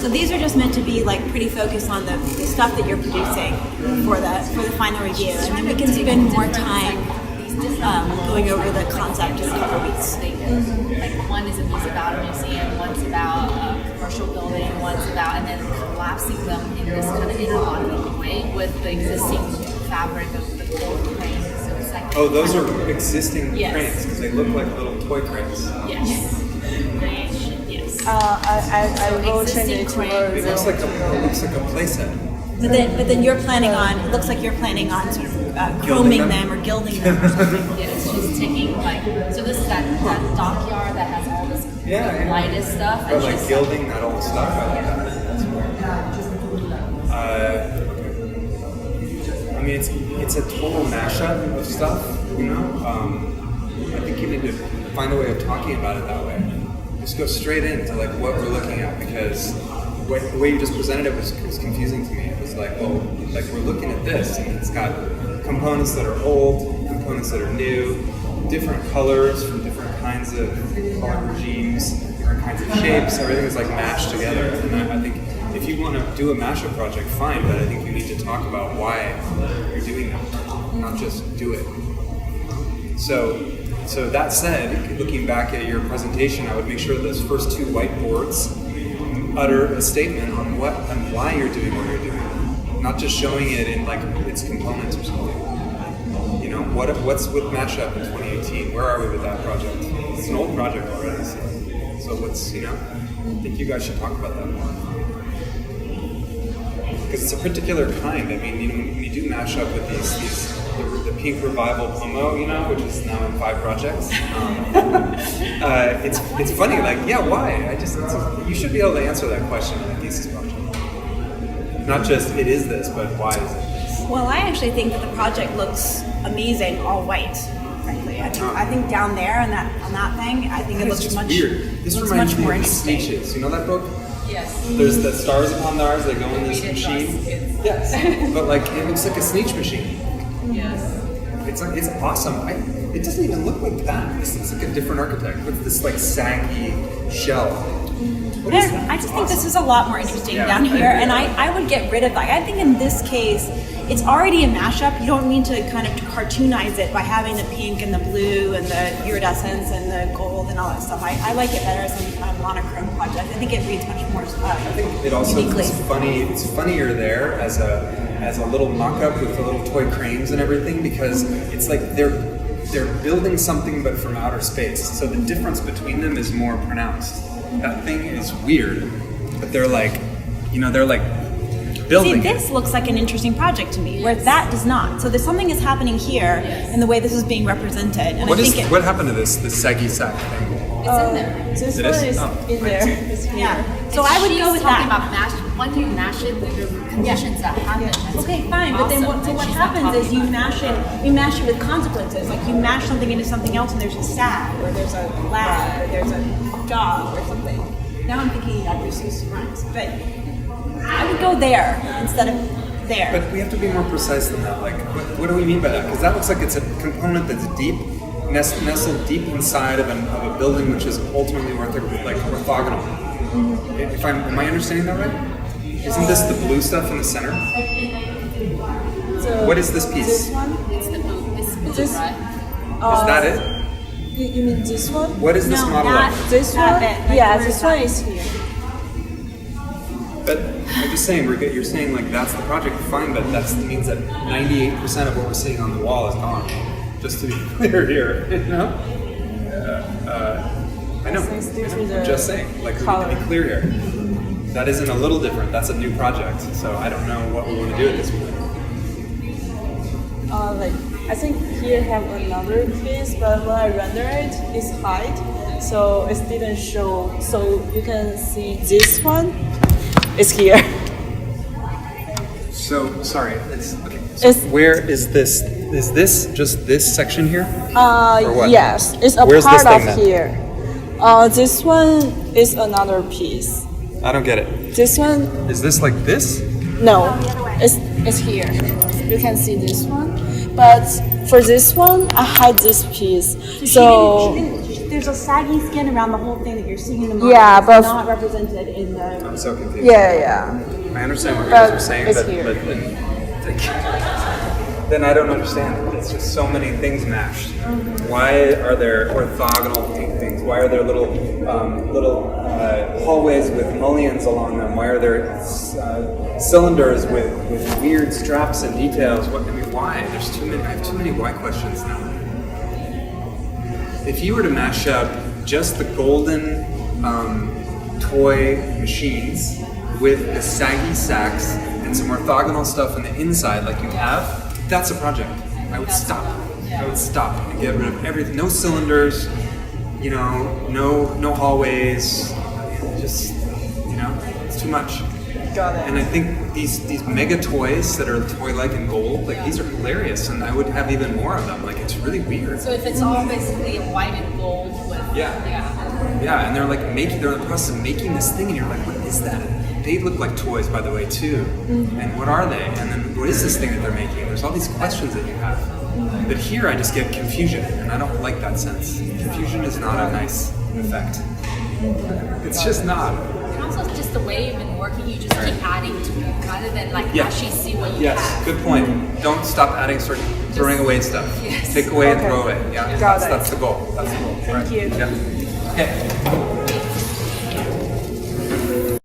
So these are just meant to be like pretty focused on the stuff that you're producing for the final review, and then we can spend more time going over the concept in a couple weeks. Like one is about a museum, one's about a commercial building, one's about, and then collapsing them in this kind of interlocking way with the existing fabric of the gold crane. So it's like those are existing Yes. cranes because they look like little toy cranes. yes. Yes. I will change Existing it to cranes. It looks like a playset. But then you're planning on. It looks like you're planning on sort of chroming them or gilding them or something. Yes, she's taking like, so this is that dockyard that has all this Yeah. lightest stuff. But And like she's gilding that old stuff, I like that. That's I mean, it's a total mashup of stuff, you know. I think you need to find a way of talking about it that way. Just go straight into like what we're looking at, because the way you just presented it was confusing to me. It was like, oh, like we're looking at this, and it's got components that are old, components that are new, different colors from different kinds of color regimes, different kinds of shapes. Everything is like mashed together. And I think if you want to do a mashup project, fine, but I think you need to talk about why you're doing that, not just do it. So that said, looking back at your presentation, I would make sure those first two whiteboards utter a statement on what and why you're doing what you're doing, not just showing it in like its components or something. You know, what's with Mashup in 2018? Where are we with that project? It's an old project already, so what's, you know, I think you guys should talk about that more. Because it's a particular kind. I mean, you know, when you do Mashup with the Pink Revival Pomo, you know, which is now in 5 projects. It's funny, like, yeah, why? You should be able to answer that question in a thesis project. Not just it is this, but why is it this? Well, I actually think that the project looks amazing, all white. Frankly, I think down there on that thing, I think it looks much weird. This looks reminds much me more of interesting. Sneetches. You know that book? Yes. There's the stars upon ours. They go in this Read it machine. to us kids. Yes, but like it looks like a Sneetch machine. Yes. It's awesome. It doesn't even look like that. This looks like a different architect. What's this like saggy shell? What is that? I just think this is a lot more interesting Yeah, down I here, agree. and I would get rid of that. I think in this case, it's already a mashup. You don't need to kind of cartoonize it by having the pink and the blue and the iridescence and the gold and all that stuff. I like it better as a monochrome project. I think it reads much more I think it also uniquely. is funny. It's funnier there as a little mock-up with the little toy cranes and everything, because it's like they're building something but from outer space. So the difference between them is more pronounced. That thing is weird, but they're like, you know, they're like building. See, this looks like an interesting project to me, where that does not. So there's something is happening here in the way this is being represented. And What happened to this saggy sack thing? It's in there. This It one is? is Oh, in I there. see. It's here. Yeah. So I would She's go with talking that. about mash. When you mash it, the conditions that happen. That's Okay, fine, but then awesome. what She's not happens is talking you about mash it with consequences. Like you mash something into something else, and there's a sag, or there's a lab, or there's a job, or something. Now I'm thinking Dr. Seuss rhymes, but I would go there instead of there. But we have to be more precise than that. Like, what do we mean by that? Because that looks like it's a component that's deep, nestled deep inside of a building, which is ultimately orthogonal. If am I understanding that right? Isn't this the blue stuff in the center? So What is this piece? This one? It's the blue. It's blue, This- right? Is that it? You mean this one? What is this No, model that- of? This That one? bit, like Yeah, where this is one that? is here. But I'm just saying, you're saying like that's the project, fine, but that means that 98% of what we're seeing on the wall is gone. Just to be clear here, you know? I know. Since this is I'm a just saying, like we need color. to be clear here. That isn't a little different. That's a new project, so I don't know what we want to do at this point. Like I think here have another piece, but when I render it, it's hide, so it didn't show. So you can see this one is here. So sorry, it's okay. So It's- where is this? Is this just this section here? Or what? Yes, it's a Where's part this thing of then? here. This one is another piece. I don't get it. This one, Is this like this? no, it's here. You can see this one, but for this one, I hide this piece. So there's a saggy skin around the whole thing that you're seeing in the model. Yeah, it's but- not represented in the. I'm so confused. Yeah. I understand what you guys But are saying, it's but, here. then I don't understand. It's just so many things mashed. Why are there orthogonal things? Why are there little hallways with mullions along them? Why are there cylinders with weird straps and details? Why? There's too many. I have too many why questions now. If you were to mash up just the golden toy machines with the saggy sacks and some orthogonal stuff on the inside like you have, that's a project. I would stop. I would stop and get rid of everything. No cylinders, no hallways. Just, it's too much. Got it. And I think these mega toys that are toy-like in gold, like these are hilarious, and I would have even more of them. Like it's really weird. So if it's all basically in white and gold with Yeah, and they're in the process of making this thing, and you're like, what is that? They look like toys, by the way, too. And what are they? And then what is this thing that they're making? There's all these questions that you have. But here I just get confusion, and I don't like that sense. Confusion is not a nice effect. It's just not. and also just the way you've been working, you just keep adding to it rather than like actually see what you Yes, have. good point. Don't stop adding, start throwing away stuff. Yes. Take away and throw away. Yeah, Got it. that's the goal. That's the goal. Thank you. Yeah. Okay.